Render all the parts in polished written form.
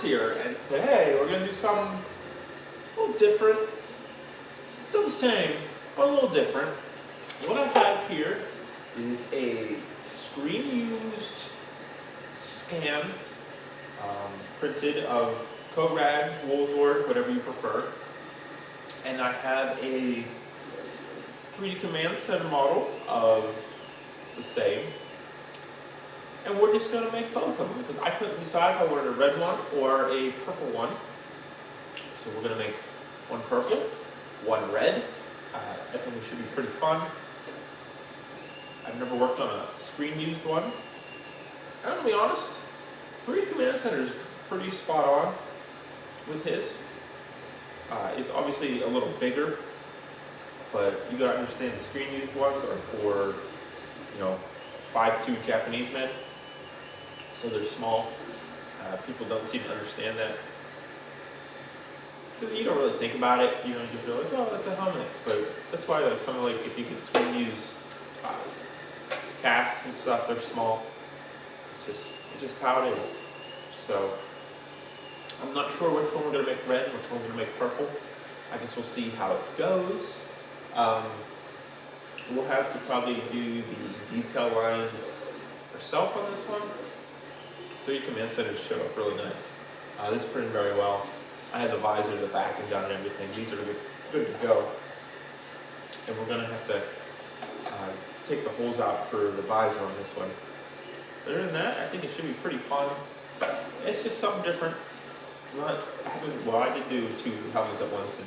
here, and today we're going to do something a little different. Still the same, but a little different. What I have here is a screen-used scan, printed of Koragg, Visor, whatever you prefer. And I have a 3D Command Center model of the same. And we're just going to make both of them because I couldn't decide if I wanted a red one or a purple one. So we're going to make one purple, one red. I think it should be pretty fun. I've never worked on a screen-used one. I'm going to be honest, 3D Command Center is pretty spot on with his. It's obviously a little bigger, but you got to understand the screen-used ones are for, 5'2" Japanese men. So they're small. People don't seem to understand that. Because you don't really think about it, you just realize, oh, that's a helmet. But that's why something like if you get screen-used casts and stuff, they're small. It's just how it is. So I'm not sure which one we're going to make red and which one we're going to make purple. I guess we'll see how it goes. We'll have to probably do the detail lines ourselves on this one. 3D Command Center showed up really nice. This printed very well. I had the visor, the back, and done and everything. These are good to go. And we're going to have to take the holes out for the visor on this one. Other than that, I think it should be pretty fun. It's just something different. I did do 2 helmets at once in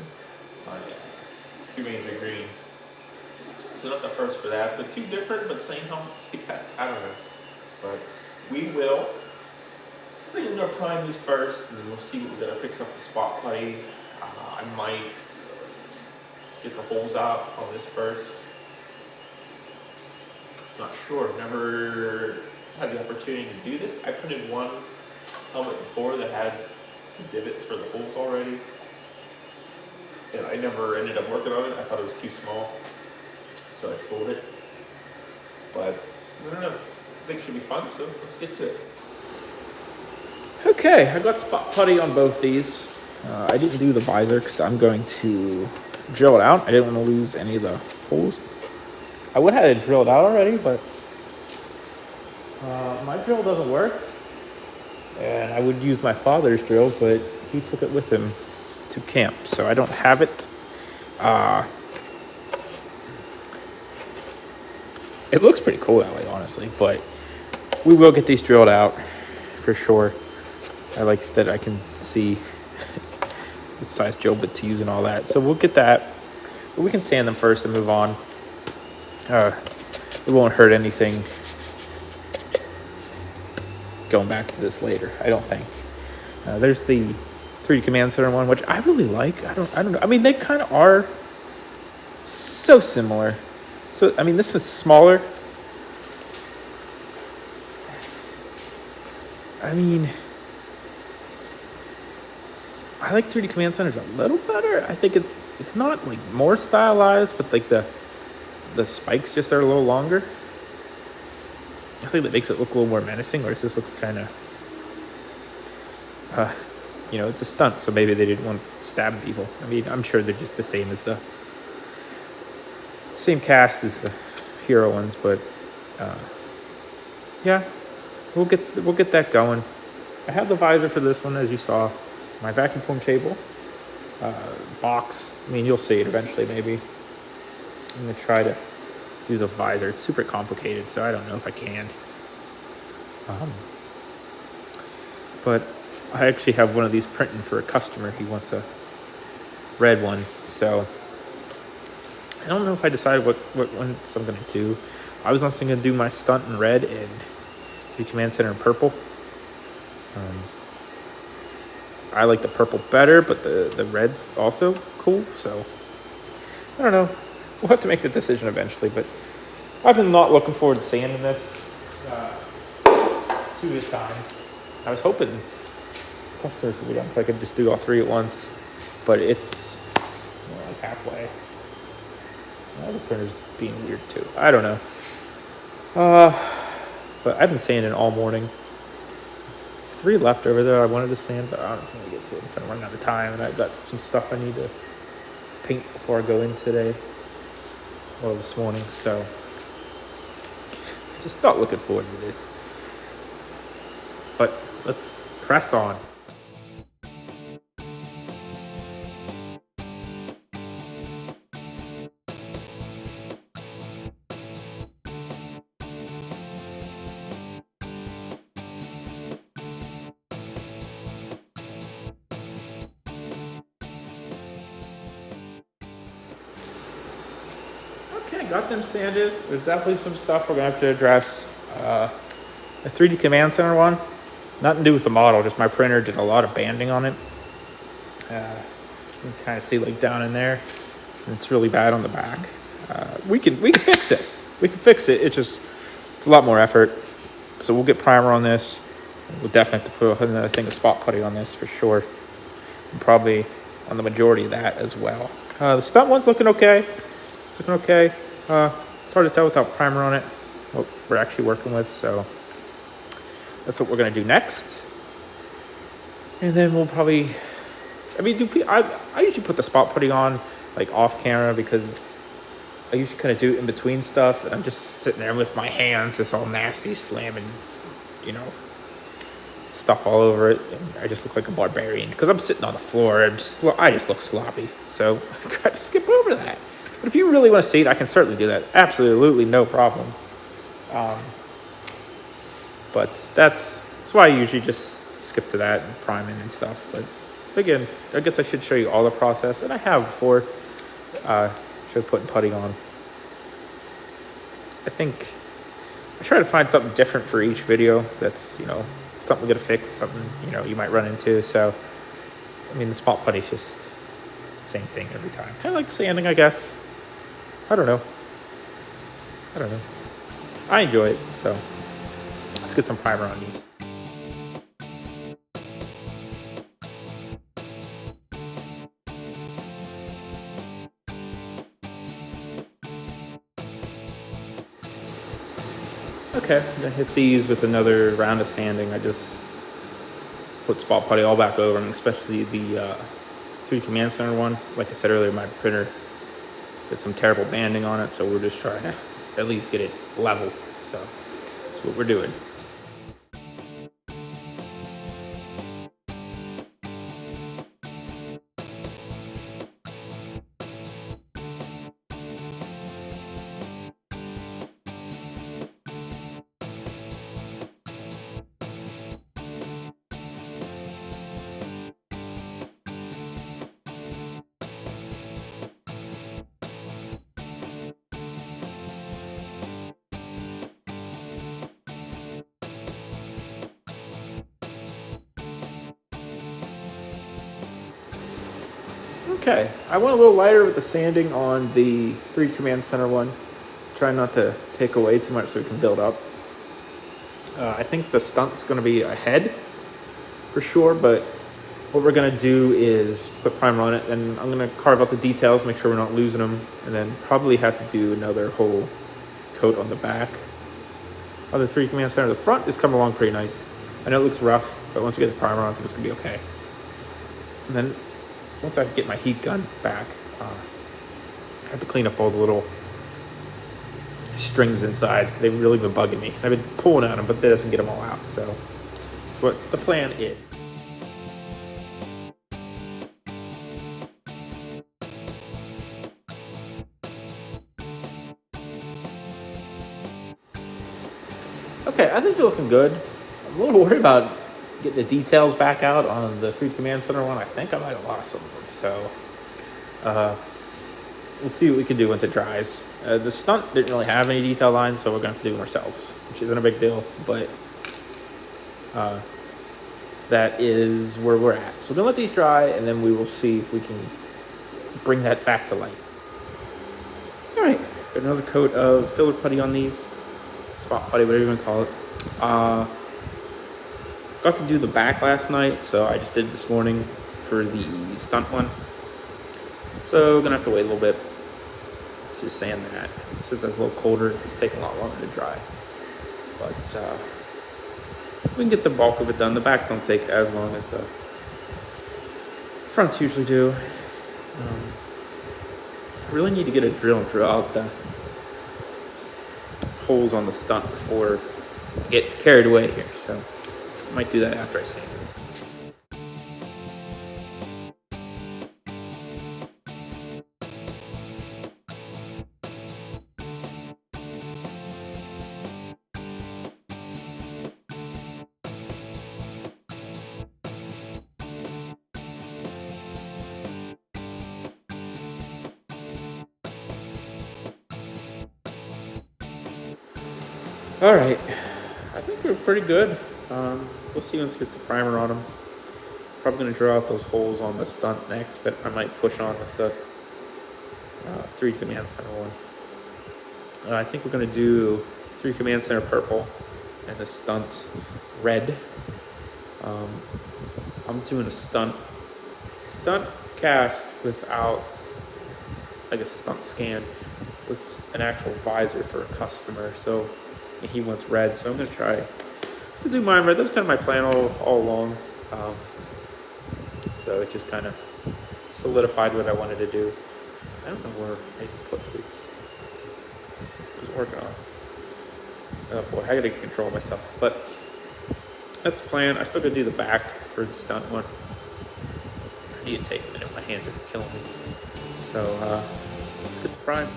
my Q Ranger green. So not the first for that, but 2 different but same helmets, I guess. I don't know. But we will. I think I'm going to prime these first, and then we'll see what we're going to fix up the spot putty. I might get the holes out on this first. Not sure. Never had the opportunity to do this. I printed one helmet before that had divots for the holes already, and I never ended up working on it. I thought it was too small, so I sold it. But I don't know. I think it should be fun, so let's get to it. Okay, I got spot putty on both these. I didn't do the visor because I'm going to drill it out. I didn't want to lose any of the holes. I would have had it drilled out already, but my drill doesn't work. And I would use my father's drill, but he took it with him to camp, so I don't have it. It looks pretty cool that way, honestly, but we will get these drilled out for sure. I like that I can see what size drill bit to use and all that. So we'll get that. But we can sand them first and move on. It won't hurt anything going back to this later, I don't think. There's the 3D Command Center one, which I really like. I don't know. I mean, they kind of are so similar. So, I mean, this was smaller. I mean, I like 3D Command Centers a little better. I think it's not like more stylized, but like the spikes just are a little longer. I think that makes it look a little more menacing, whereas this looks kind of, it's a stunt, so maybe they didn't want to stab people. I mean, I'm sure they're just the same as the same cast as the hero ones, but yeah, we'll get that going. I have the visor for this one, as you saw. My vacuum foam table, box. I mean, you'll see it eventually, maybe. I'm gonna try to do the visor. It's super complicated, so I don't know if I can. But I actually have one of these printing for a customer. He wants a red one, so I don't know if I decide what ones I'm gonna do. I was also gonna do my stunt in red and the Command Center in purple. I like the purple better, but the red's also cool, so I don't know. We'll have to make the decision eventually, but I've been not looking forward to sanding this to this time. I was hoping customers would be done so I could just do all 3 at once, but it's like halfway. The printer's being weird too. I don't know. But I've been sanding all morning. 3 left over there I wanted to sand, but I don't know if I'm gonna get to it. I'm kind of running out of time, and I've got some stuff I need to paint before I go in today, or this morning, so just not looking forward to this. But let's press on. Okay, got them sanded. There's definitely some stuff we're gonna have to address. The 3D Command Center one, nothing to do with the model, just my printer did a lot of banding on it. You can kind of see like down in there, and it's really bad on the back. We can fix this. We can fix it. It's a lot more effort. So we'll get primer on this. We'll definitely have to put another thing of spot putty on this for sure. And probably on the majority of that as well. The Stunt one's looking okay. It's looking okay. It's hard to tell without primer on it what we're actually working with, so that's what we're gonna do next. And then we'll probably, I usually put the spot putty on like off camera, because I usually kind of do it in between stuff, and I'm just sitting there with my hands just all nasty, slamming, stuff all over it, and I just look like a barbarian because I'm sitting on the floor and I just look sloppy. So I gotta skip over that. But if you really want to see it, I can certainly do that. Absolutely no problem. But that's why I usually just skip to that and priming and stuff. But again, I guess I should show you all the process, and I have before. Should putting putty on. I think I try to find something different for each video. That's something we're gonna fix, something you might run into. So I mean, the spot putty is just the same thing every time. Kind of like sanding, I guess. I don't know. I enjoy it, so let's get some primer on these. Okay, I'm gonna hit these with another round of sanding. I just put spot putty all back over them, especially the 3D Command Center one. Like I said earlier, my printer did some terrible banding on it, so we're just trying to at least get it level. So that's what we're doing. Okay, I went a little lighter with the sanding on the 3D Command Center one. Try not to take away too much so we can build up. I think the Stunt's going to be ahead for sure, but what we're going to do is put primer on it, and I'm going to carve out the details, make sure we're not losing them, and then probably have to do another whole coat on the back of the 3D Command Center. The front is coming along pretty nice. I know it looks rough, but once we get the primer on, I think it's going to be okay. And then once I get my heat gun back, I have to clean up all the little strings inside. They've really been bugging me. I've been pulling at them, but that doesn't get them all out. So that's what the plan is. Okay, I think they're looking good. I'm a little worried about getting the details back out on the 3D Command Center one. I think I might have lost some of them. So we'll see what we can do once it dries. The Stunt didn't really have any detail lines, so we're going to have to do it ourselves, which isn't a big deal, but that is where we're at. So we're going to let these dry, and then we will see if we can bring that back to light. All right, got another coat of filler putty on these, spot putty, whatever you want to call it. Got to do the back last night, so I just did it this morning for the Stunt one. So gonna have to wait a little bit to sand that. Since it's a little colder, it's taking a lot longer to dry. But we can get the bulk of it done. The backs don't take as long as the fronts usually do. I really need to get a drill and drill out the holes on the stunt before I get carried away here. So I might do that after I sand this. All right, I think we're pretty good. We'll see once it gets the primer on them. Probably gonna draw out those holes on the stunt next, but I might push on with the 3 command center one. I think we're gonna do 3 command center purple and the stunt red. I'm doing a stunt cast without like a stunt scan with an actual visor for a customer. So he wants red, so I'm gonna try to do mine red. That was kind of my plan all along. So it just kind of solidified what I wanted to do. I don't know where I can put this. I was working on. Oh boy, I gotta control myself. But that's the plan. I still gotta do the back for the stunt one. I need to take a minute. My hands are killing me. So let's get the prime.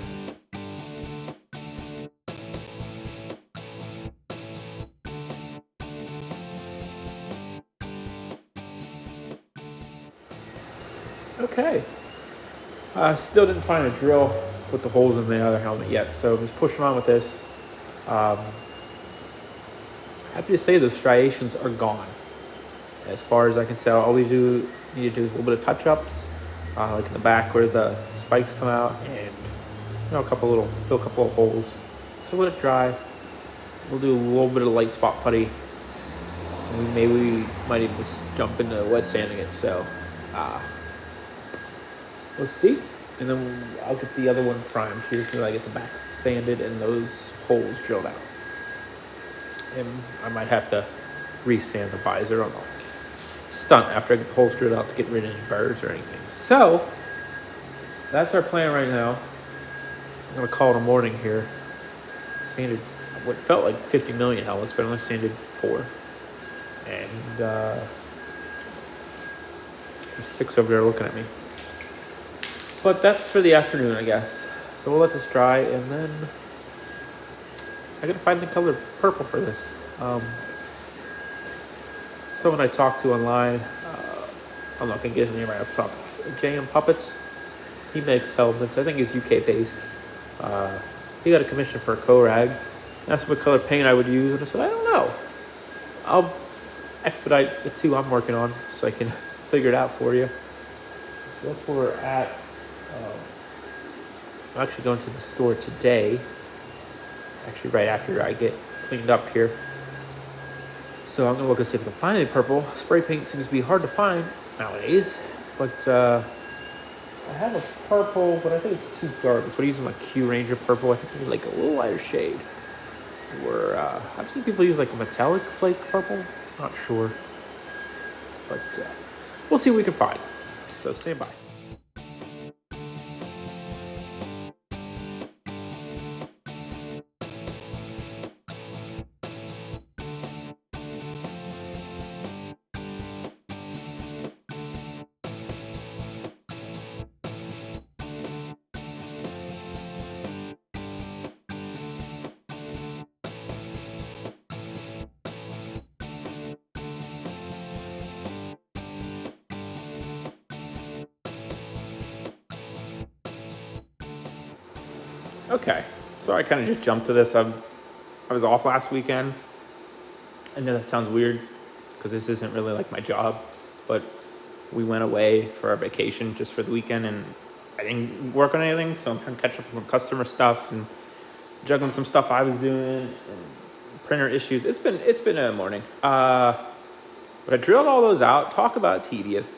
Okay. I still didn't find a drill to put the holes in the other helmet yet, so I'm just pushing on with this. Happy to say those striations are gone. As far as I can tell, all we need to do is a little bit of touch-ups, like in the back where the spikes come out, and fill a couple of holes. So let it dry. We'll do a little bit of light spot putty. And we might even just jump into wet sanding it. So let's see. And then I'll get the other one primed here so I get the back sanded and those holes drilled out. And I might have to re-sand the visor on the stunt after I get the holes drilled out to get rid of any burrs or anything. So that's our plan right now. I'm gonna call it a morning here. Sanded what felt like 50 million helmets, but I only sanded 4. And there's 6 over there looking at me. But that's for the afternoon, I guess. So we'll let this dry, and then I gotta find the color purple for this. Someone I talked to online, I'm not gonna get his name right off the top. JM Puppets. He makes helmets. I think he's UK based. He got a commission for a Koragg. Asked what color paint I would use, and I said I don't know. I'll expedite the 2 I'm working on so I can figure it out for you. So that's where we're at. I'm actually going to the store today, actually right after I get cleaned up here. So I'm going to look and see if I can find any purple. Spray paint seems to be hard to find nowadays, but I have a purple, but I think it's too dark. That's what I use in my Q Ranger purple. I think I need like a little lighter shade. Or I've seen people use like a metallic flake purple. Not sure, but we'll see what we can find. So stand by. Okay, so I kind of just jumped to this. I was off last weekend. I know that sounds weird because this isn't really like my job, but we went away for our vacation just for the weekend, and I didn't work on anything, so I'm trying to catch up on customer stuff and juggling some stuff I was doing and printer issues. It's been a morning. But I drilled all those out. Talk about tedious.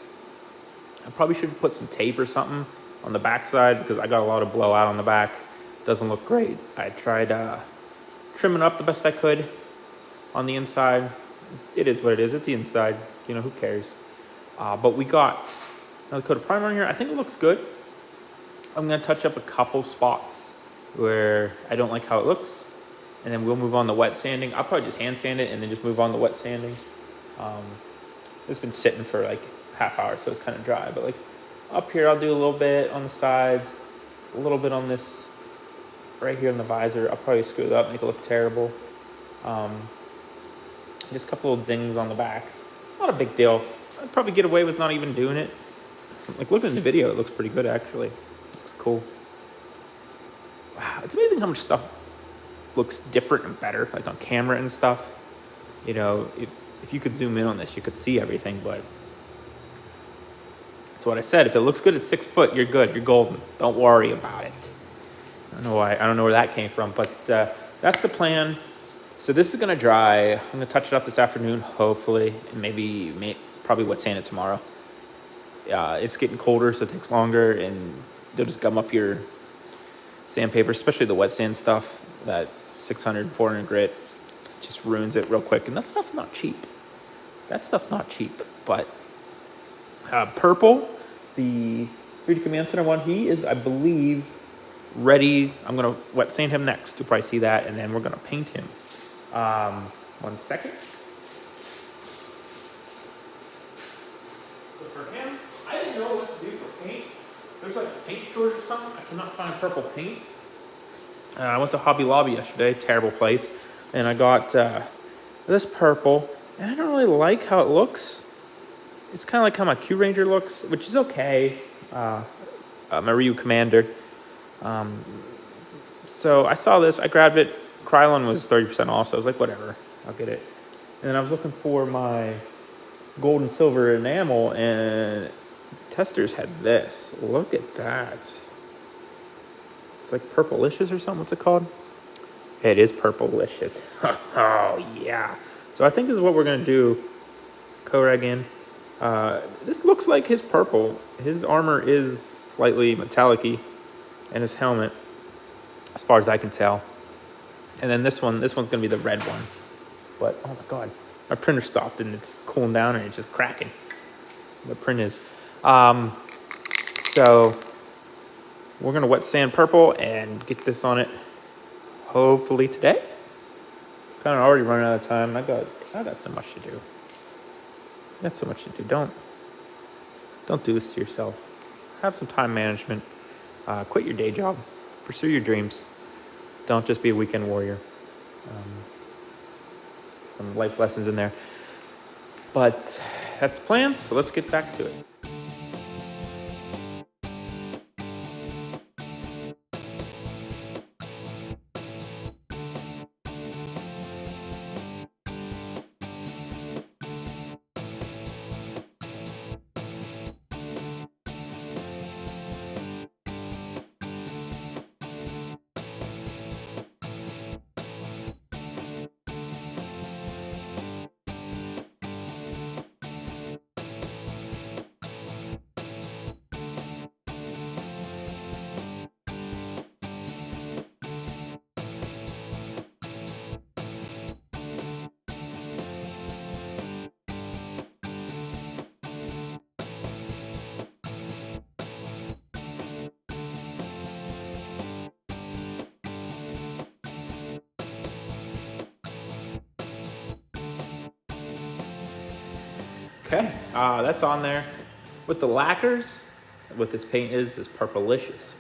I probably should put some tape or something on the backside because I got a lot of blowout on the back. Doesn't look great. I tried trimming up the best I could on the inside. it is what it is. It's the inside, you know, who cares? But we got another coat of primer on here. I think it looks good. I'm gonna touch up a couple spots where I don't like how it looks, and then we'll move on to wet sanding. I'll probably just hand sand it and then just move on to wet sanding. It's been sitting for like half hour, so it's kind of dry, but like up here, I'll do a little bit on the sides, a little bit on this right here in the visor. I'll probably screw it up, make it look terrible. Just a couple of dings on the back. Not a big deal. I'd probably get away with not even doing it. Like looking at the video, it looks pretty good actually. It looks cool. Wow, it's amazing how much stuff looks different and better, like on camera and stuff. You know, if you could zoom in on this, you could see everything, but that's what I said. If it looks good at 6 foot, you're good. You're golden. Don't worry about it. I don't know why. I don't know where that came from, but that's the plan. So this is gonna dry. I'm gonna touch it up this afternoon, hopefully, and probably wet sand it tomorrow. It's getting colder, so it takes longer, and they'll just gum up your sandpaper, especially the wet sand stuff. That 600, 400 grit just ruins it real quick, and that stuff's not cheap. But Purple, the 3D Command Center one, he is, I believe, ready. I'm gonna wet sand him next. You'll probably see that, and then we're gonna paint him. 1 second. So for him, I didn't know what to do for paint. There's like a paint shortage or something. I cannot find purple paint. I went to Hobby Lobby yesterday, terrible place, and I got this purple, and I don't really like how it looks. It's kind of like how my Q Ranger looks, which is okay. My Ryu Commander. So I saw this, I grabbed it. Krylon was 30% off, so I was like, whatever, I'll get it. And then I was looking for my gold and silver enamel, and Testers had this. Look at that. It's like Purplicious or something. What's it called? It is Purplicious. Oh, yeah. So I think this is what we're going to do. Koragg in. This looks like his purple. His armor is slightly metallic-y, and his helmet, as far as I can tell. And then this one's going to be the red one. But, oh my God, my printer stopped and it's cooling down and it's just cracking. The print is. So we're going to wet sand purple and get this on it hopefully today. Kind of already running out of time. I got so much to do. Got so much to do. Don't do this to yourself. Have some time management. Quit your day job. Pursue your dreams. Don't just be a weekend warrior. Some life lessons in there. But that's the plan, so let's get back to it. Okay, that's on there. With the lacquers, what this paint is Purplicious.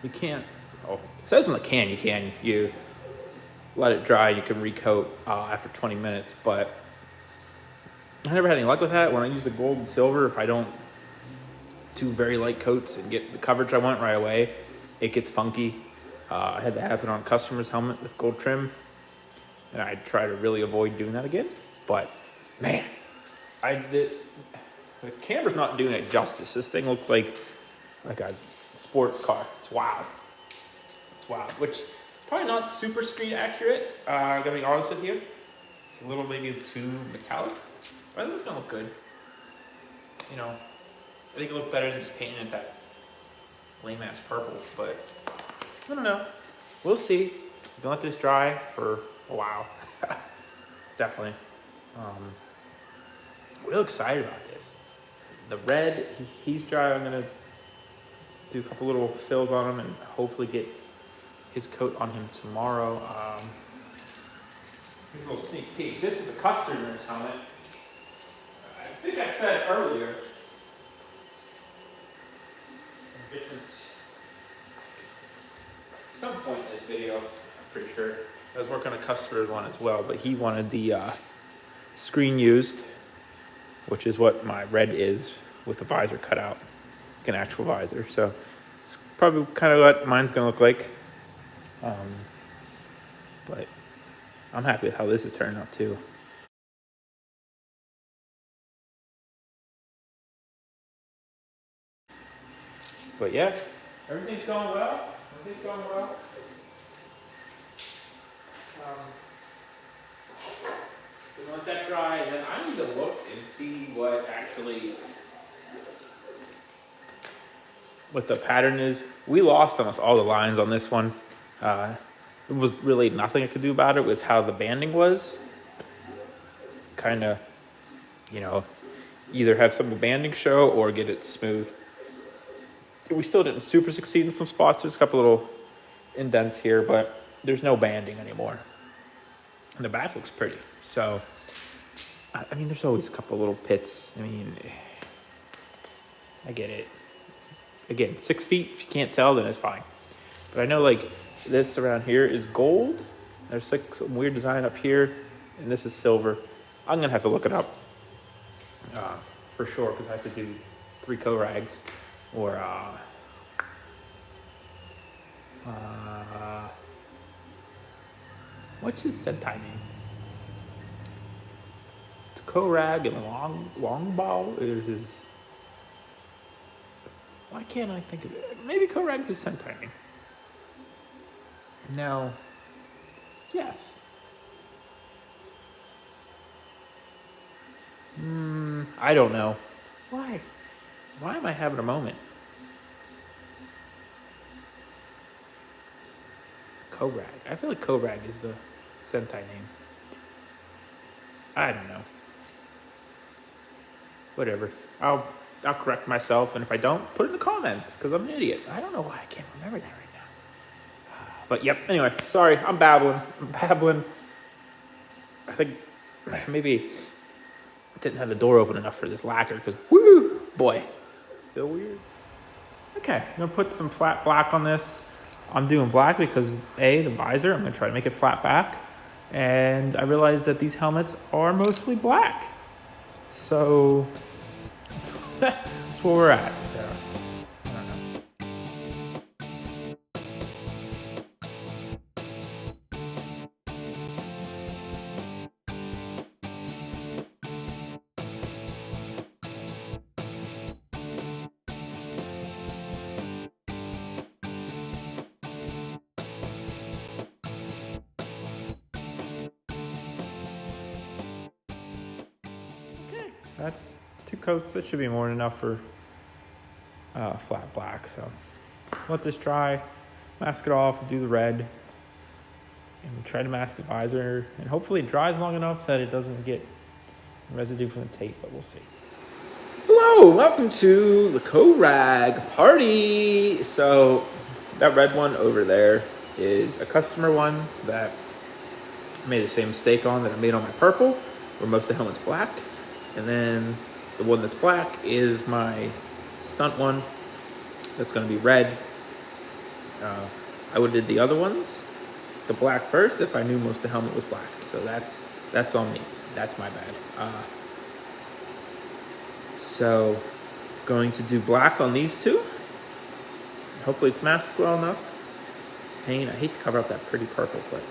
You can't, it says on the can you let it dry, you can recoat after 20 minutes, but I never had any luck with that. When I use the gold and silver, if I don't do very light coats and get the coverage I want right away, it gets funky. I had that happen on a customer's helmet with gold trim, and I try to really avoid doing that again, but man, the camera's not doing it justice. This thing looks like a sports car. It's wild. Which probably not super street accurate. I'm gonna be honest with you. It's a little maybe too metallic, but I think it's gonna look good. You know, I think it looked better than just painting it that lame ass purple. But I don't know. We'll see. Gonna let this dry for a while. definitely. Real excited about this. The red, he's dry. I'm gonna do a couple little fills on him and hopefully get his coat on him tomorrow. Here's a little sneak peek. This is a customer's helmet. I think I said earlier. Different. Some point in this video, I'm pretty sure. I was working on a customer's one as well, but he wanted the screen used, which is what my red is, with the visor cut out, like an actual visor. So it's probably kind of what mine's gonna look like. But I'm happy with how this is turning out too. But yeah, everything's going well. Everything's going well. So let that dry, and then I need to look and see what the pattern is. We lost almost all the lines on this one. There was really nothing I could do about it with how the banding was. Kind of, you know, either have some of the banding show or get it smooth. We still didn't super succeed in some spots. There's a couple little indents here, but there's no banding anymore. And the back looks pretty. So, I mean, there's always a couple little pits. I mean, I get it. Again, 6 feet, if you can't tell, then it's fine. But I know, like, this around here is gold. There's like some weird design up here, and this is silver. I'm gonna have to look it up for sure, because I have to do 3 Koraggs or what's his Sentai name? It's Koragg and Leanbow is his. Why can't I think of it? Maybe Koragg is Sentai name. No. Yes. I don't know. Why? Why am I having a moment? Koragg. I feel like Koragg is the Sentai name. I don't know. Whatever. I'll correct myself, and if I don't, put it in the comments, because I'm an idiot. I don't know why I can't remember that right now. But yep, anyway, sorry, I'm babbling. I think maybe I didn't have the door open enough for this lacquer, because woo, boy, feel weird. Okay, I'm gonna put some flat black on this. I'm doing black because the visor, I'm gonna try to make it flat back. And I realized that these helmets are mostly black. So that's where we're at, so. I don't know. Okay, that's 2 coats. That should be more than enough for flat black. So let this dry, mask it off, do the red, and try to mask the visor. And hopefully it dries long enough that it doesn't get residue from the tape, but we'll see. Hello, welcome to the Koragg party. So that red one over there is a customer one that I made the same mistake on that I made on my purple, where most of the helmet's black. And then the one that's black is my Stunt one that's going to be red. I would have did the other ones, the black first, if I knew most of the helmet was black. So that's on me. That's my bad. So going to do black on these 2. Hopefully it's masked well enough. It's a pain. I hate to cover up that pretty purple, but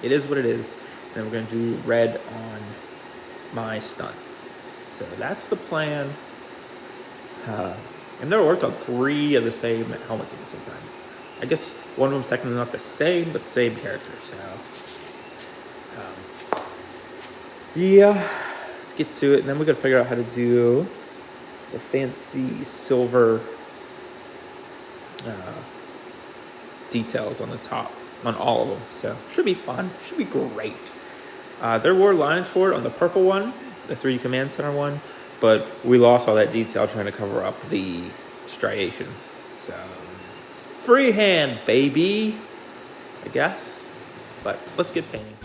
it is what it is. And we're going to do red on my Stunt. So that's the plan. I've never worked on 3 of the same helmets at the same time. I guess one of them's technically not the same, but the same character. So, yeah, let's get to it. And then we got to figure out how to do the fancy silver details on the top, on all of them. So, should be fun. Should be great. There were lines for it on the purple one, the 3D Command Center one, but we lost all that detail trying to cover up the striations. So, freehand, baby, I guess. But let's get painting.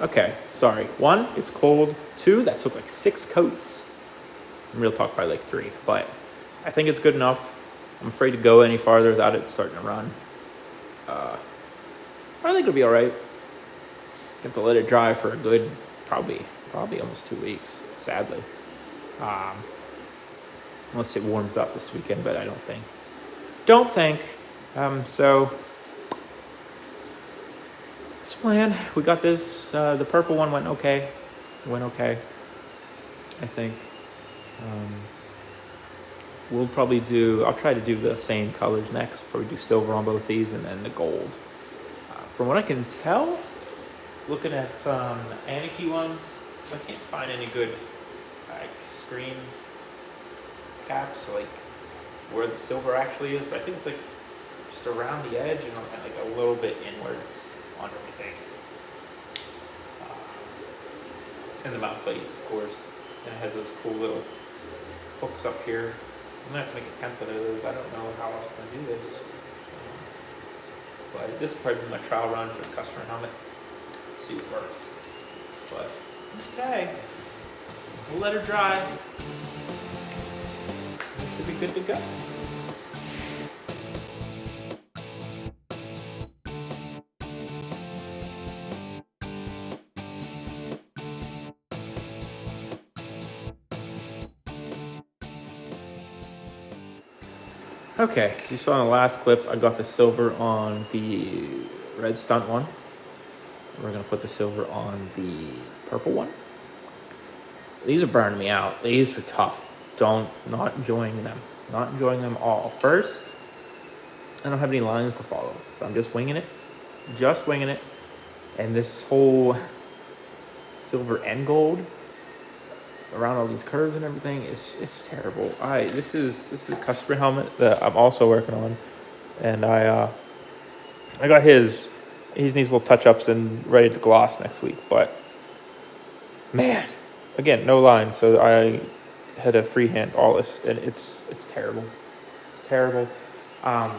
Okay, sorry. 1, it's cold. 2, that took like 6 coats. In real talk, probably like 3, but I think it's good enough. I'm afraid to go any farther without it starting to run. I think it'll be all right. Have to let it dry for a good, probably almost 2 weeks. Sadly, unless it warms up this weekend, but I don't think. So. Plan. We got this. The purple one went okay. I think. We'll probably do. I'll try to do the same colors next. Probably do silver on both these, and then the gold. From what I can tell, looking at some Anarchy ones, I can't find any good like screen caps, like where the silver actually is. But I think it's like just around the edge and like a little bit inwards on everything. And the mount plate, of course. And it has those cool little hooks up here. I'm gonna have to make a template of those. I don't know how else I'm gonna do this. But this will probably be my trial run for the customer helmet. See what works. But, okay. We'll let her dry. This should be good to go. Okay, you saw in the last clip, I got the silver on the red Stunt one. We're gonna put the silver on the purple one. These are burning me out. These are tough. Not enjoying them. Not enjoying them all. First, I don't have any lines to follow, so I'm just winging it. And this whole silver and gold around all these curves and everything is terrible. This is customer helmet that I'm also working on, and I got his. He needs little touch-ups and ready to gloss next week. But man, again, no line, so I had to freehand all this, and it's terrible. It's terrible. The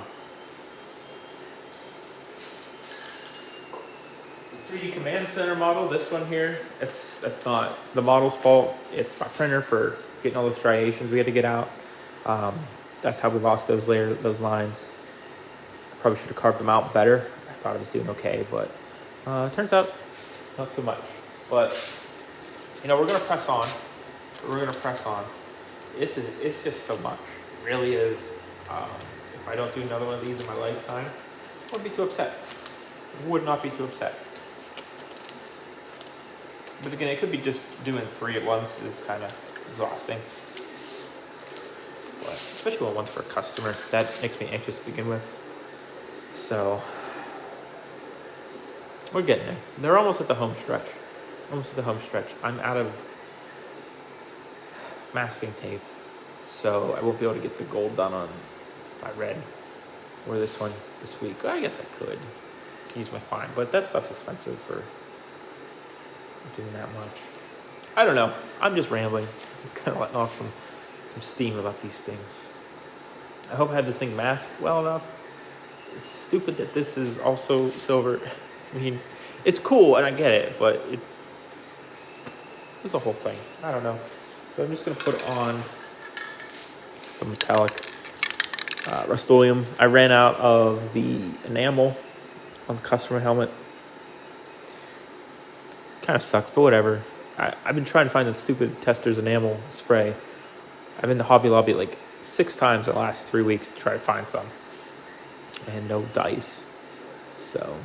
3D Command Center model, this one here, that's not the model's fault. It's my printer for getting all those striations we had to get out. That's how we lost those lines. I probably should have carved them out better. I thought I was doing okay, but turns out not so much. But we're gonna press on. It's just so much. It really is. If I don't do another one of these in my lifetime, I wouldn't be too upset. Would not be too upset. But again, it could be just doing 3 at once is kind of exhausting. But especially when one's for a customer, that makes me anxious to begin with. So we're getting there. They're almost at the home stretch. I'm out of masking tape, so I won't be able to get the gold done on my red or this one this week. Well, I guess I could use my fine, but that stuff's expensive for doing that much. I don't know. I'm just rambling. Just kind of letting off some steam about these things. I hope I have this thing masked well enough. It's stupid that this is also silver. I mean, it's cool and I get it, but it's a whole thing. I don't know. So I'm just gonna put on some metallic Rust-Oleum. I ran out of the enamel on the customer helmet. Kind of sucks, but whatever. I've been trying to find the stupid Testors enamel spray. I've been to Hobby Lobby like 6 times in the last 3 weeks to try to find some. And no dice. So,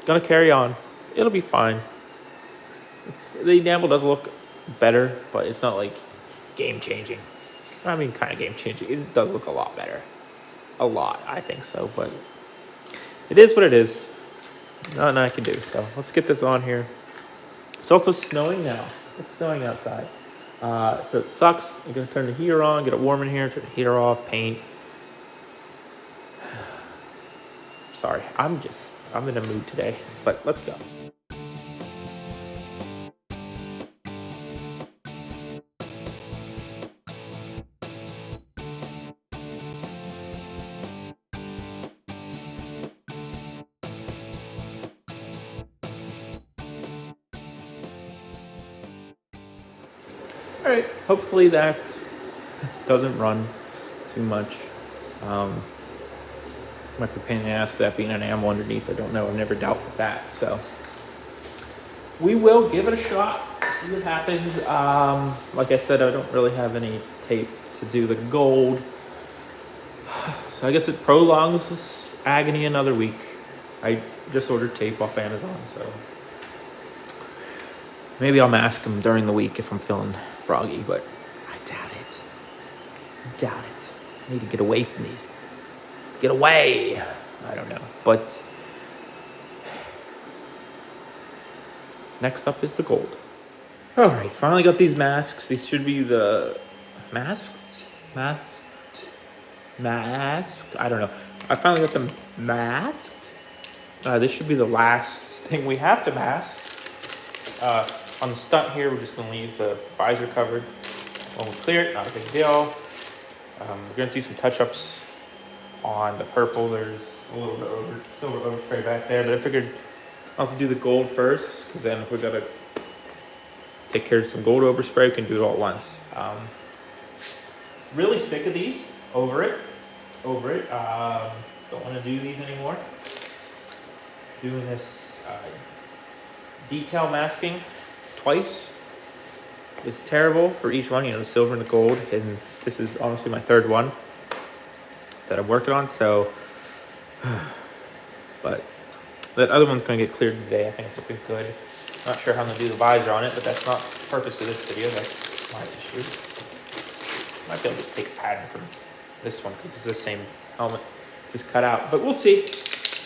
gonna carry on. It'll be fine. The enamel does look better, but it's not like game-changing. I mean, kind of game-changing. It does look a lot better. A lot, I think so, but it is what it is. Nothing I can do, so let's get this on here. It's also snowing now. It's snowing outside. So it sucks. I'm gonna turn the heater on, get it warm in here, turn the heater off, paint. Sorry, I'm in a mood today, but let's go. All right, hopefully that doesn't run too much. Might be a pain in the ass that being an enamel underneath. I don't know. I've never dealt with that. So we will give it a shot. See what happens. Like I said, I don't really have any tape to do the gold. So I guess it prolongs this agony another week. I just ordered tape off Amazon, so maybe I'll mask them during the week if I'm feeling froggy, but I doubt it. I need to get away from these. Get away! I don't know, but next up is the gold. All right, finally got these masks. These should be the masked. I don't know. I finally got them masked. This should be the last thing we have to mask. On the Stunt here, we're just going to leave the visor covered. When we clear it, not a big deal. We're going to do some touch-ups on the purple. There's a little bit of silver overspray back there, but I figured I'll also do the gold first, because then if we got to take care of some gold overspray, we can do it all at once. Really sick of these. Over it. Don't want to do these anymore. Doing this detail masking twice. It's terrible for each one, the silver and the gold, and this is honestly my 3rd one that I'm working on, so but that other one's going to get cleared today. I think it's looking good. Not sure how I'm going to do the visor on it, but that's not the purpose of this video. That's my issue. Might be able to just take a pattern from this one because it's the same helmet, just cut out, but we'll see.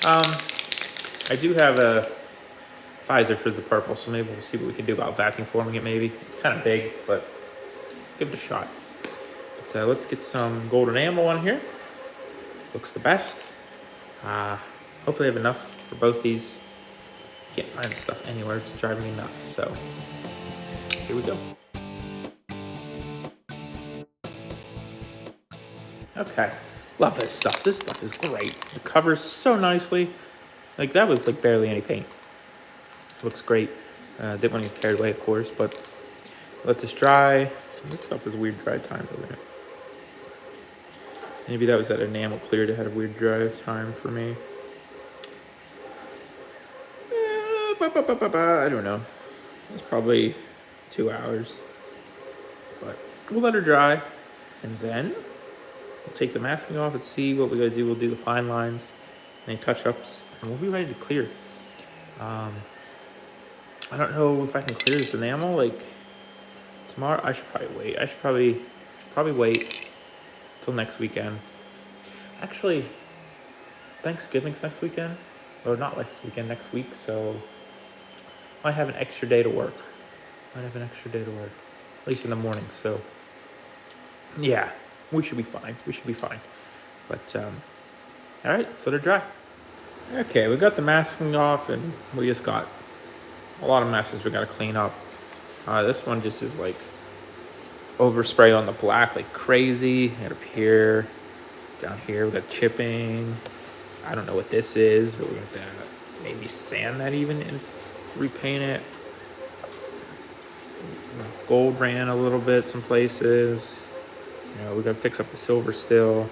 I do have a visor for the purple, so maybe we'll see what we can do about vacuum forming it. Maybe it's kind of big, but give it a shot. But let's get some gold enamel on here. Looks the best. Hopefully I have enough for both these. Can't find the stuff anywhere. It's driving me nuts. So here we go. Okay, love this stuff. This stuff is great. It covers so nicely. Like that was like barely any paint. Looks great. Didn't want to get carried away, of course, but let this dry. This stuff is weird dry time over there. Maybe that was that enamel clear that had a weird dry time for me. I don't know. It's probably 2 hours. But we'll let her dry. And then we'll take the masking off and see what we gotta do. We'll do the fine lines, any touch-ups, and we'll be ready to clear. I don't know if I can clear this enamel like tomorrow. I should probably wait. I should probably wait till next weekend. Actually, Thanksgiving's next weekend, or not next weekend, next week. So I might have an extra day to work. At least in the morning. So yeah, we should be fine. But all right, so they're dry. Okay, we got the masking off, and we just got a lot of messes we got to clean up. This one just is like overspray on the black like crazy. And up here, down here, we got chipping. I don't know what this is, but we're going to maybe sand that even and repaint it. Gold ran a little bit some places. We got to fix up the silver still.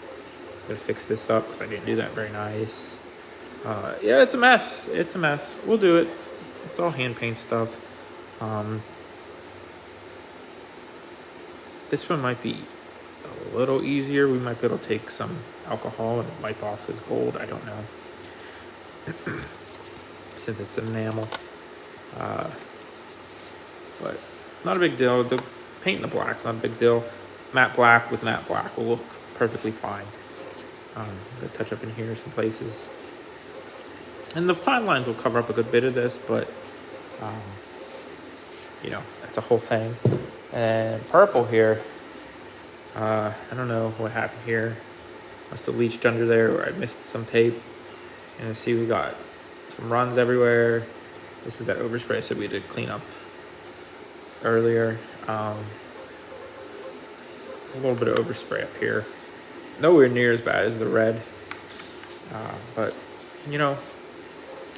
Gotta fix this up because I didn't do that very nice. Yeah, it's a mess. It's a mess. We'll do it. It's all hand paint stuff. This one might be a little easier. We might be able to take some alcohol and wipe off this gold. I don't know. Since it's enamel. But not a big deal. The paint in the black's not a big deal. Matte black with matte black will look perfectly fine. Gonna touch up in here some places. And the fine lines will cover up a good bit of this, but you know, that's a whole thing. And purple here, I don't know what happened here. Must have leached under there, or I missed some tape. And I see we got some runs everywhere. This is that overspray I said we did clean up earlier. A little bit of overspray up here. Nowhere near as bad as the red. But, you know,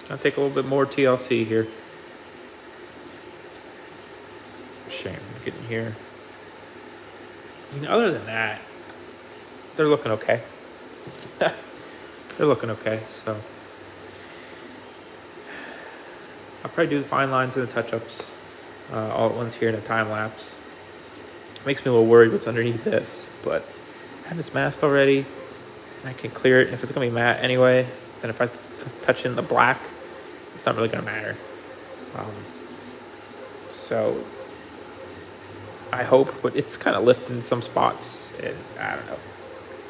I'll take a little bit more TLC here. Shame to get in here. I mean, other than that, they're looking okay. They're looking okay, so. I'll probably do the fine lines and the touch-ups all at once here in a time lapse. Makes me a little worried what's underneath this, but I have this masked already. I can clear it. If it's gonna be matte anyway, then if I touch in the black, it's not really gonna matter. So I hope, but it's kind of lifting in some spots, and I don't know.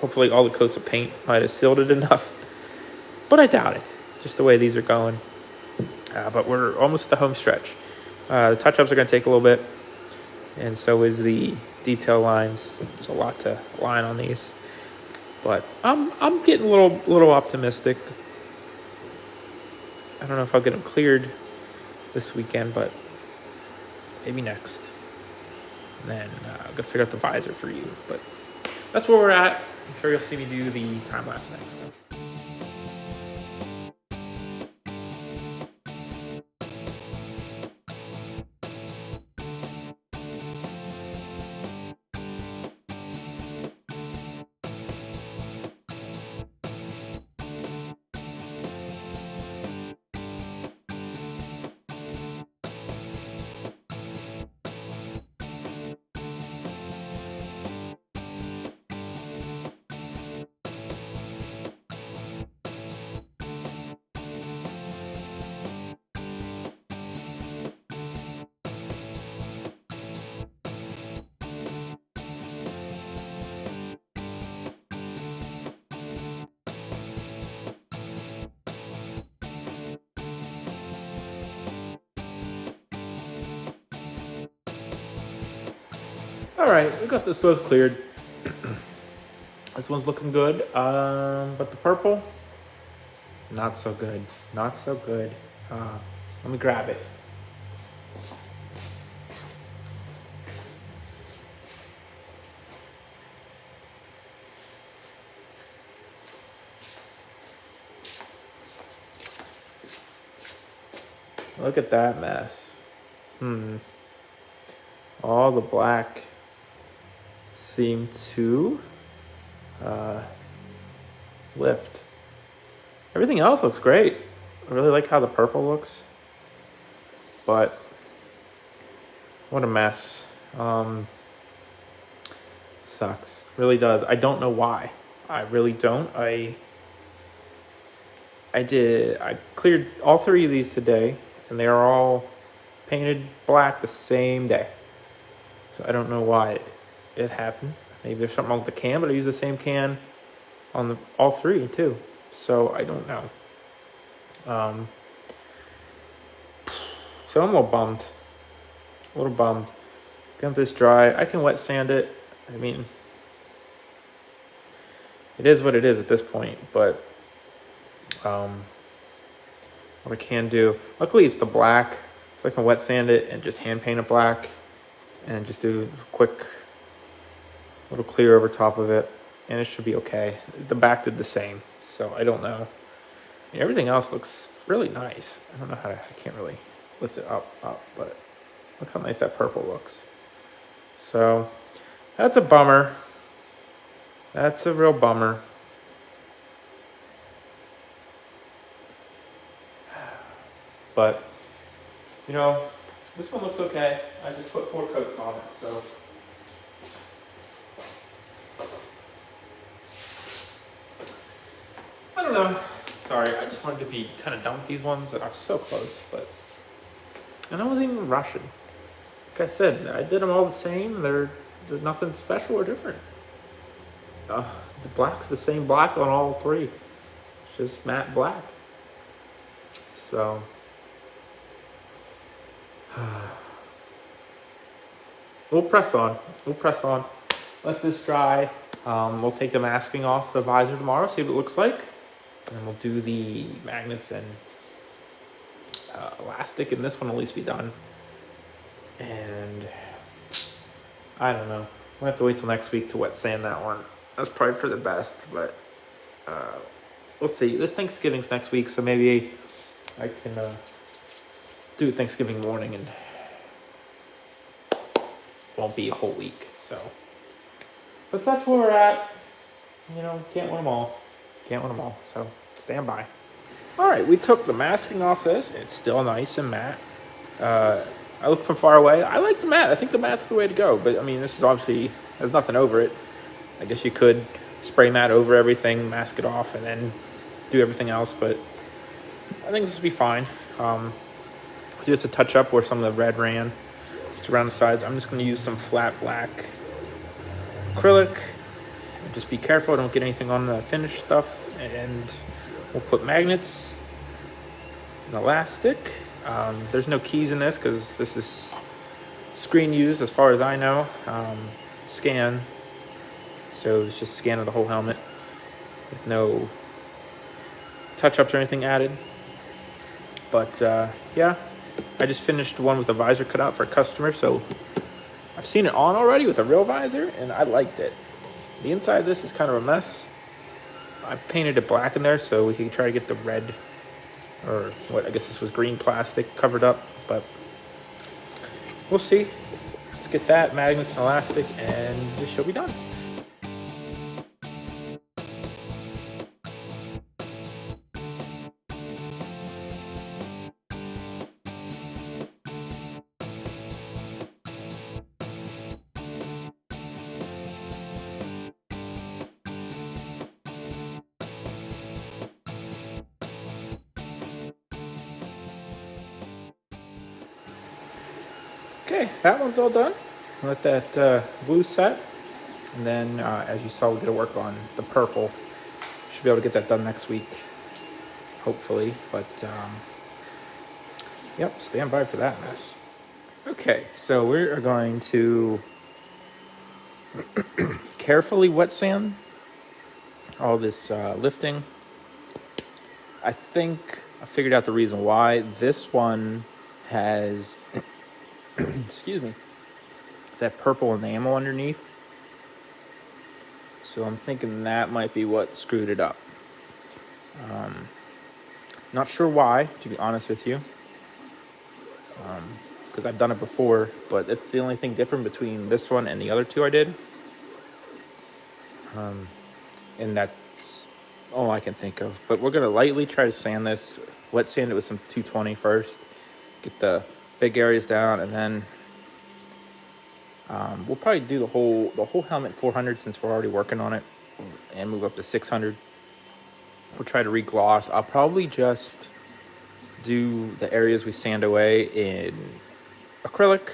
Hopefully all the coats of paint might have sealed it enough, but I doubt it, just the way these are going. But we're almost at the home stretch. The touch-ups are going to take a little bit, and so is the detail lines. There's a lot to line on these, but I'm getting a little optimistic. I don't know if I'll get them cleared this weekend, but maybe next. And then I'm gonna figure out the visor for you, but that's where we're at. I'm sure you'll see me do the time lapse next. All right, we got this both cleared. This one's looking good, but the purple, not so good. Not so good. Let me grab it. Look at that mess. All the black seem to lift. Everything else looks great. I really like how the purple looks, but what a mess. It sucks. Really does. I don't know why. I really don't. I cleared all three of these today, and they are all painted black the same day. So I don't know why it happened. Maybe there's something wrong with the can, but I used the same can on all three too. So I don't know. So I'm a little bummed. Get this dry. I can wet sand it. I mean, it is what it is at this point, but what I can do, luckily it's the black, so I can wet sand it and just hand paint it black and just do a quick little clear over top of it, and it should be okay. The back did the same, so I don't know. I mean, everything else looks really nice. I don't know how to, I can't really lift it up, but look how nice that purple looks. So that's a bummer. That's a real bummer. but you know, this one looks okay. I just put 4 coats on it, so. I don't know. Sorry, I just wanted to be kind of done with these ones, and I was so close, but. And I wasn't even rushing. Like I said, I did them all the same. They're nothing special or different. The black's the same black on all 3. It's just matte black. So. We'll press on. We'll press on. Let this dry. We'll take the masking off the visor tomorrow, see what it looks like. And then we'll do the magnets and elastic, and this one will at least be done. And I don't know. We'll have to wait till next week to wet sand that one. That's probably for the best, but we'll see. This Thanksgiving's next week, so maybe I can do Thanksgiving morning and won't be a whole week. So, but that's where we're at. You know, can't win them all. Can't win them all. So stand by. All right, we took the masking off this. It's still nice and matte. I look from far away. I like the matte. I think the matte's the way to go. But I mean, this is obviously, there's nothing over it. I guess you could spray matte over everything, mask it off, and then do everything else. But I think this will be fine. Just to touch up where some of the red ran. Just around the sides. I'm just going to use some flat black acrylic. Just be careful, don't get anything on the finished stuff. And we'll put magnets, an elastic. There's no keys in this because this is screen used as far as I know. Scan. So it's just scan of the whole helmet with no touch-ups or anything added. But yeah, I just finished one with a visor cut out for a customer. So I've seen it on already with a real visor and I liked it. The inside of this is kind of a mess. I painted it black in there so we could try to get the red, or what, I guess this was green plastic covered up, but we'll see. Let's get that, magnets and elastic, and this should be done. Okay, that one's all done. Let that blue set, and then as you saw, we're gonna work on the purple. Should be able to get that done next week, hopefully. But yep, stand by for that mess. Okay, so we are going to carefully wet sand all this lifting. I think I figured out the reason why. This one has excuse me, that purple enamel underneath. So I'm thinking that might be what screwed it up. Not sure why, to be honest with you. Because I've done it before, but it's the only thing different between this one and the other 2 I did. And that's all I can think of. But we're gonna lightly try to sand this, wet sand it with some 220 first. Get the big areas down, and then we'll probably do the whole helmet 400 since we're already working on it, and move up to 600. We'll try to re-gloss. I'll probably just do the areas we sand away in acrylic.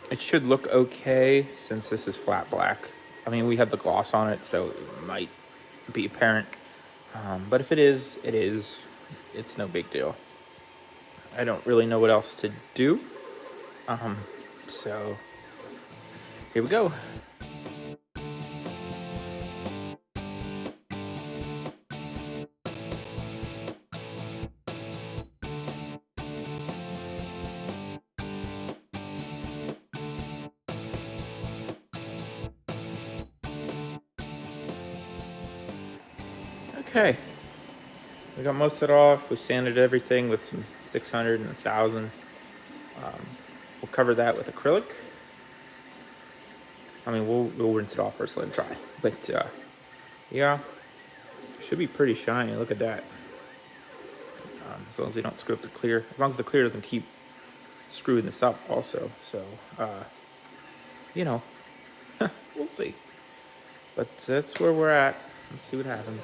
It should look okay since this is flat black. I mean, we have the gloss on it, so it might be apparent. But if it is, it is. It's no big deal. I don't really know what else to do. So here we go. Okay, we got most of it off. We sanded everything with some 600 and 1000. We'll cover that with acrylic. I mean, we'll rinse it off first, let it dry. But yeah, should be pretty shiny. Look at that. as long as you don't screw up the clear. As long as the clear doesn't keep screwing this up also. So, you know, we'll see. But that's where we're at. Let's see what happens.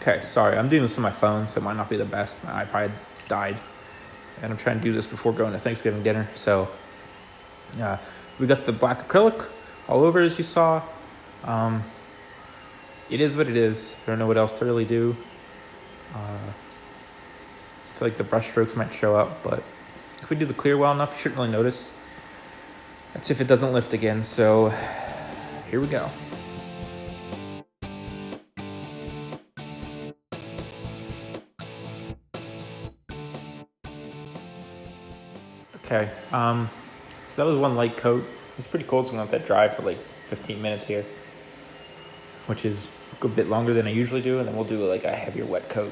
Okay, sorry, I'm doing this on my phone, so it might not be the best. My iPad died, and I'm trying to do this before going to Thanksgiving dinner. So, we got the black acrylic all over, as you saw. It is what it is. I don't know what else to really do. I feel like the brush strokes might show up, but if we do the clear well enough, you shouldn't really notice. That's if it doesn't lift again. So, here we go. Okay, so that was one light coat. It's pretty cold, so I'm gonna let that dry for like 15 minutes here, which is a good bit longer than I usually do, and then we'll do like a heavier wet coat.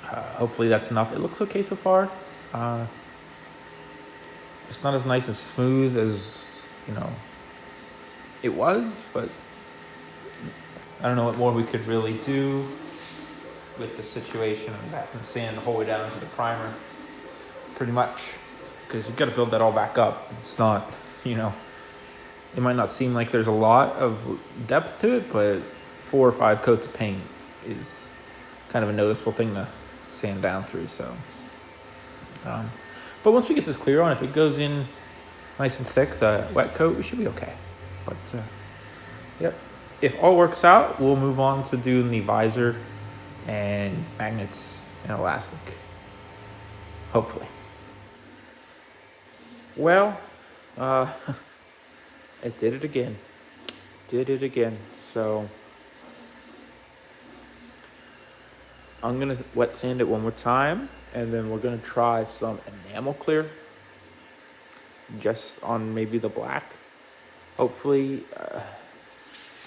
Hopefully that's enough. It looks okay so far. It's not as nice and smooth as, you know, it was, but I don't know what more we could really do with the situation of having to sand the whole way down to the primer. Pretty much, because you've got to build that all back up. It's not, you know, it might not seem like there's a lot of depth to it, but 4 or 5 coats of paint is kind of a noticeable thing to sand down through. So, but once we get this clear on, if it goes in nice and thick, the wet coat, we should be okay. But yep, if all works out, we'll move on to doing the visor and magnets and elastic, hopefully. Well, I did it again. So I'm gonna wet sand it one more time, and then we're gonna try some enamel clear, just on maybe the black. Hopefully,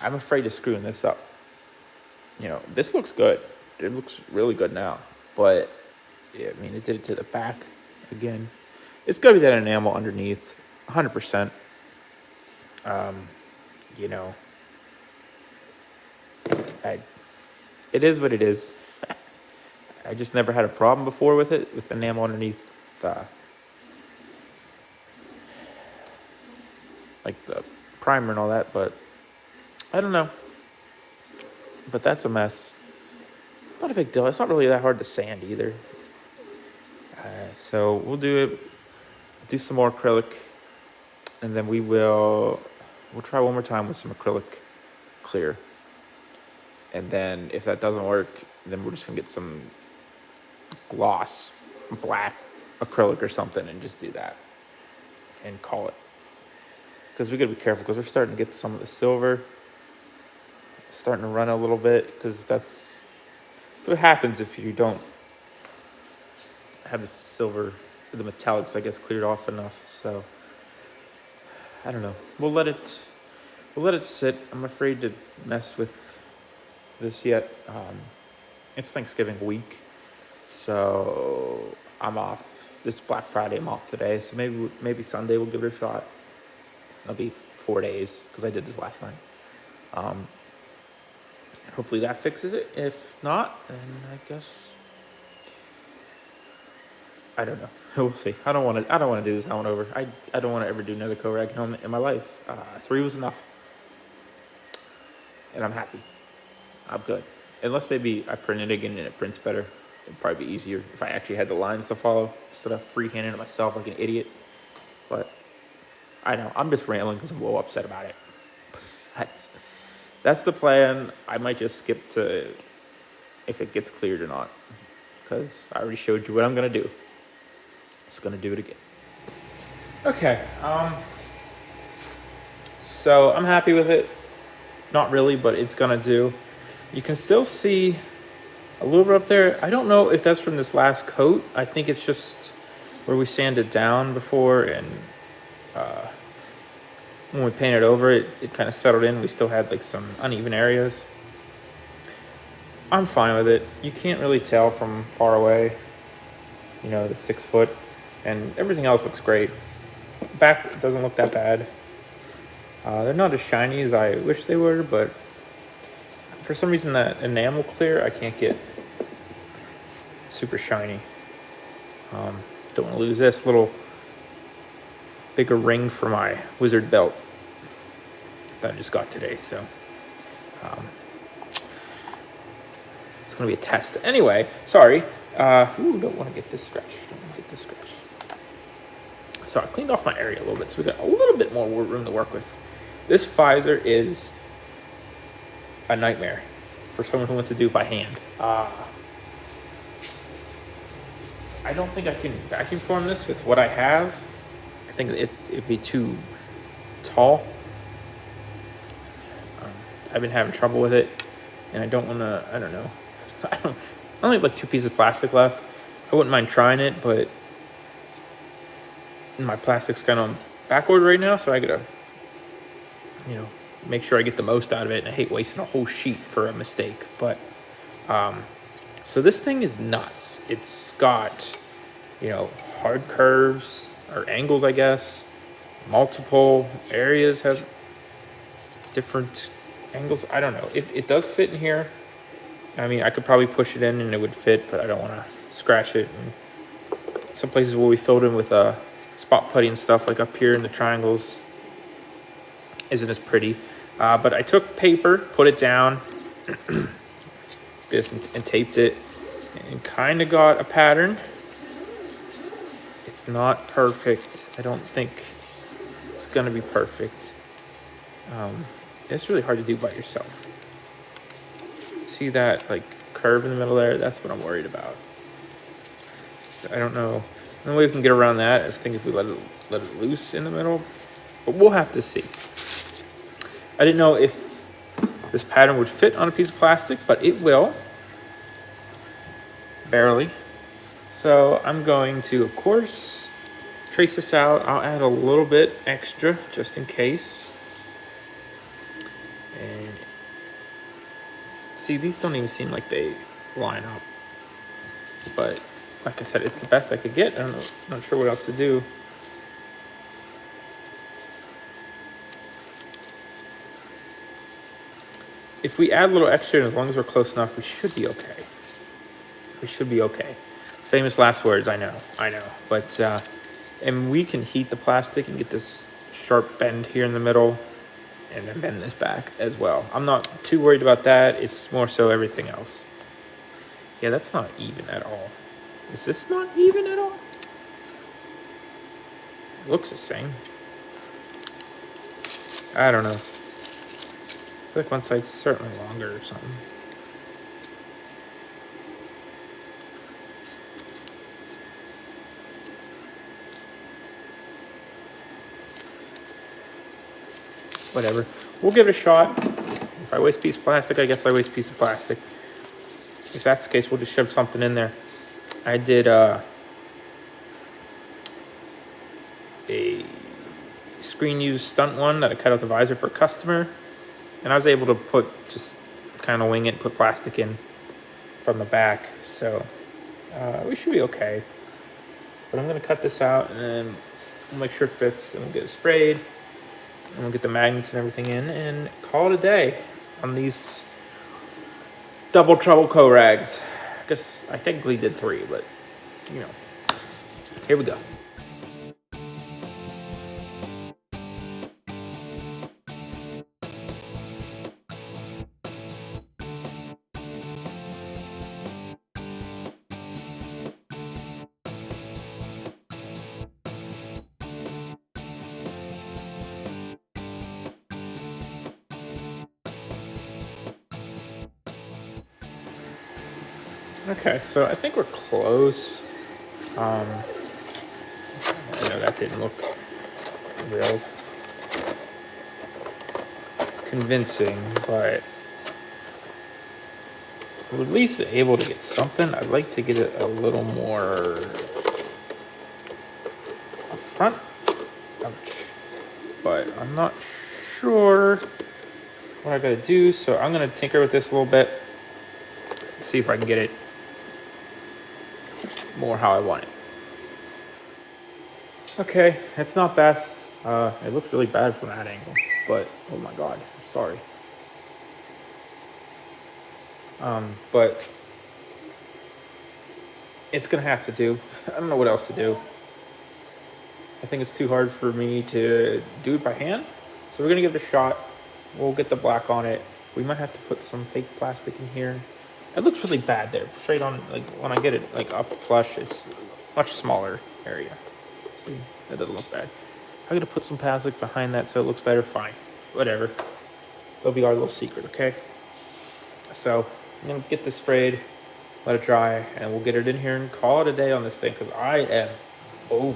I'm afraid of screwing this up. You know, this looks good. It looks really good now, but yeah, I mean, it did it to the back again. It's gotta be that enamel underneath, 100%. You know, it is what it is. I just never had a problem before with it, with enamel underneath, like the primer and all that, but I don't know. But that's a mess. It's not a big deal. It's not really that hard to sand either. So we'll do some more acrylic, and then we'll try one more time with some acrylic clear. And then if that doesn't work, then we're just gonna get some gloss, black acrylic or something, and just do that and call it. Because we gotta be careful, because we're starting to get some of the silver starting to run a little bit, because that's what happens if you don't have the silver, the metallics, I guess, cleared off enough. So I don't know. We'll let it sit. I'm afraid to mess with this yet. It's Thanksgiving week, so I'm off. This Black Friday, I'm off today, so maybe Sunday we'll give it a shot. It'll be 4 days, because I did this last night. Hopefully that fixes it. If not, then I guess I don't know. We'll see. I don't want to do this helmet over. I don't want to ever do another Koragg helmet in my life. 3 was enough, and I'm happy. I'm good. Unless maybe I print it again and it prints better. It'd probably be easier if I actually had the lines to follow instead of freehanding it myself like an idiot. But I know, I'm just rambling because I'm a little upset about it. That's the plan. I might just skip to if it gets cleared or not, because I already showed you what I'm gonna do. Just gonna do it again. Okay. So I'm happy with it. Not really, but it's gonna do. You can still see a little bit up there. I don't know if that's from this last coat. I think it's just where we sanded down before, and when we painted over it, it kind of settled in. We still had like some uneven areas. I'm fine with it. You can't really tell from far away, you know, the 6 foot, and everything else looks great. Back doesn't look that bad. They're not as shiny as I wish they were, but for some reason that enamel clear I can't get super shiny. Don't want to lose this little bigger ring for my wizard belt that I just got today, so it's gonna be a test. Anyway, sorry. Don't want to get this scratched. So I cleaned off my area a little bit, so we got a little bit more room to work with. This visor is a nightmare for someone who wants to do it by hand. I don't think I can vacuum form this with what I have. I think it'd be too tall. I've been having trouble with it, and I don't want to. I don't know. I only have like 2 pieces of plastic left. I wouldn't mind trying it, but my plastic's kind of on back order right now, so I gotta, you know, make sure I get the most out of it, and I hate wasting a whole sheet for a mistake. But so this thing is nuts. It's got, you know, hard curves or angles, I guess. Multiple areas have different angles. I don't know. It does fit in here. I mean, I could probably push it in and it would fit, but I don't want to scratch it. And some places where we filled in with spot putty and stuff, like up here in the triangles, isn't as pretty. But I took paper, put it down, this and taped it, and kind of got a pattern. It's not perfect. I don't think it's gonna be perfect. It's really hard to do by yourself. See that like curve in the middle there? That's what I'm worried about. I don't know. The only way we can get around that is, I think, if we let it loose in the middle, but we'll have to see. I didn't know if this pattern would fit on a piece of plastic, but it will. Barely. So I'm going to, of course, trace this out. I'll add a little bit extra just in case. And see, these don't even seem like they line up. But like I said, it's the best I could get. I'm not sure what else to do. If we add a little extra, and as long as we're close enough, we should be okay. We should be okay. Famous last words, I know. But, and we can heat the plastic and get this sharp bend here in the middle, and then bend this back as well. I'm not too worried about that. It's more so everything else. Yeah, that's not even at all. Is this not even at all? It looks the same. I don't know. I feel like one side's certainly longer or something. Whatever. We'll give it a shot. If I waste a piece of plastic, I guess I waste a piece of plastic. If that's the case, we'll just shove something in there. I did a screen use stunt one that I cut out the visor for a customer, and I was able to just kind of wing it, put plastic in from the back, so we should be okay. But I'm gonna cut this out, and then we'll make sure it fits, and we'll get it sprayed, and we'll get the magnets and everything in, and call it a day on these double trouble Koraggs. I guess I technically did 3, but you know, here we go. Okay, so I think we're close. I know that didn't look real convincing, but we're at least able to get something. I'd like to get it a little more up front. Ouch. but I'm not sure what I gotta do. So I'm gonna tinker with this a little bit, see if I can get it more how I want it. Okay, it's not best. It looks really bad from that angle, but oh my god, sorry. But it's gonna have to do. I don't know what else to do. I think it's too hard for me to do it by hand, so we're gonna give it a shot. We'll get the black on it. We might have to put some fake plastic in here. It looks really bad there. Straight on, like when I get it like up flush, it's a much smaller area. See, that doesn't look bad. I'm gonna put some plastic behind that so it looks better. Fine, whatever. That'll be our little secret, okay? So I'm gonna get this sprayed, let it dry, and we'll get it in here and call it a day on this thing because I am over.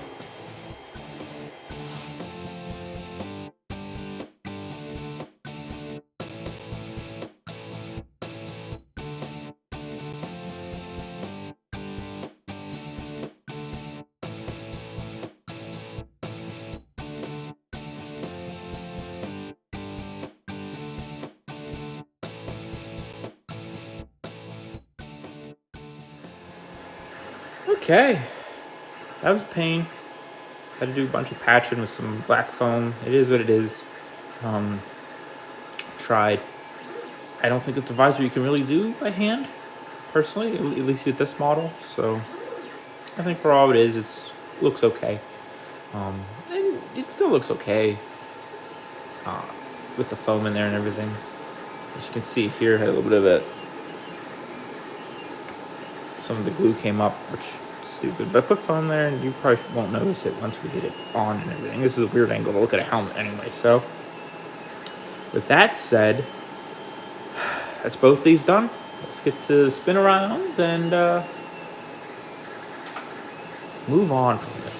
Okay, that was a pain. Had to do a bunch of patching with some black foam. It is what it is. Um, Tried. I don't think it's a visor you can really do by hand, personally, at least with this model. So I think for all it is, it looks okay. And it still looks okay uh, with the foam in there and everything. As you can see here, had a little bit of it. Some of the glue came up, which is stupid. But I put foam there, and you probably won't notice it once we get it on and everything. This is a weird angle to look at a helmet anyway. So with that said, that's both these done. Let's get to the spin arounds and move on from this.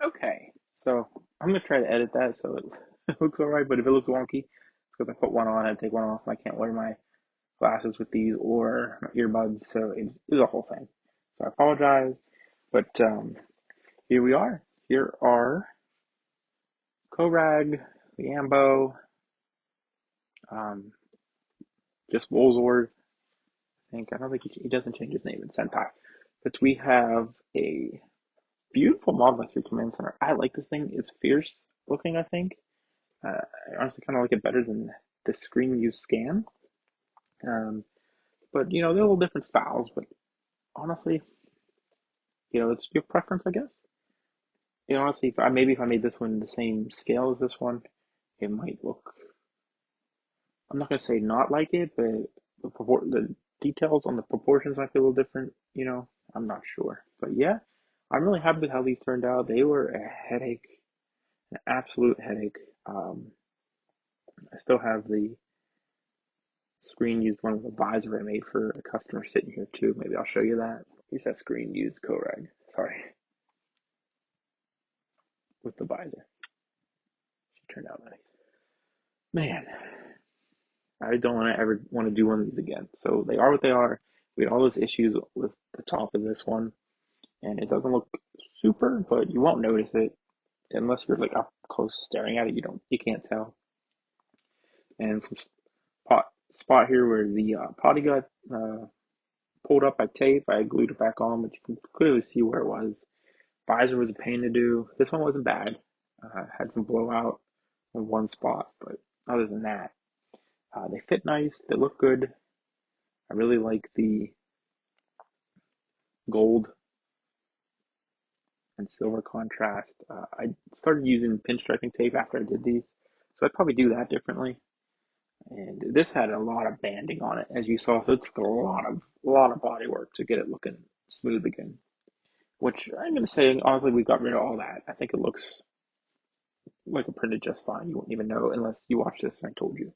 Okay, so I'm gonna try to edit that so it, it looks alright, but if it looks wonky, it's because I put one on and take one off, and I can't wear my glasses with these or my earbuds, so it's a whole thing. So I apologize, but here we are. Here are Koragg, Leanbow, um, just Wolzord. I don't think he doesn't change his name in Sentai, but we have a beautiful model by 3 Command Center. I like this thing. It's fierce looking, I think. I honestly kind of like it better than the screen you scan. Um, but they're a little different styles. But honestly, it's your preference, I guess. Honestly, if I made this one the same scale as this one, it might look. I'm not gonna say not like it, but the details on the proportions might be a little different. I'm not sure. But yeah, I'm really happy with how these turned out. They were a headache, an absolute headache. I still have the screen used one of the visor I made for a customer sitting here too. Maybe I'll show you that. Here's that screen used Koragg. Sorry, with the visor. turned out nice. Man, I don't want to ever want to do one of these again. So they are what they are. We had all those issues with the top of this one, and it doesn't look super, but you won't notice it unless you're like up close staring at it. You can't tell. And some spot here where the potty got pulled up by tape. I glued it back on, but you can clearly see where it was. Visor was a pain to do. This one wasn't bad. Had some blowout in one spot, but other than that, they fit nice. They look good. I really like the gold and silver contrast. I started using pinstriping tape after I did these, so I'd probably do that differently. And this had a lot of banding on it, as you saw, so it took a lot of body work to get it looking smooth again. Which I'm gonna say, honestly, we got rid of all that. I think it looks like it printed just fine. You wouldn't even know unless you watched this and I told you.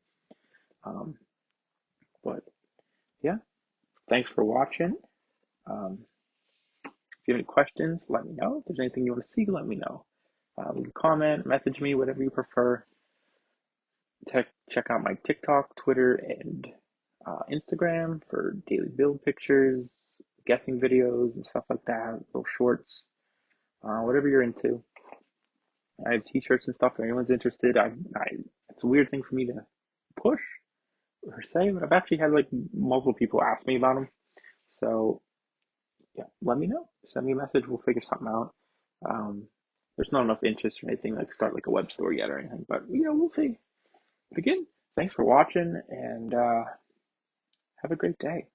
Um, but yeah, thanks for watching. Um, if you have any questions, let me know. If there's anything you want to see, let me know. Leave a comment, message me, whatever you prefer. Check out my TikTok, Twitter, and Instagram for daily build pictures, guessing videos, and stuff like that. Little shorts, whatever you're into. I have t-shirts and stuff if anyone's interested. It's a weird thing for me to push or say, but I've actually had like multiple people ask me about them. So yeah, let me know. Send me a message. We'll figure something out. Um, there's not enough interest or anything like start like a web store yet or anything, but we'll see. But again, thanks for watching and have a great day.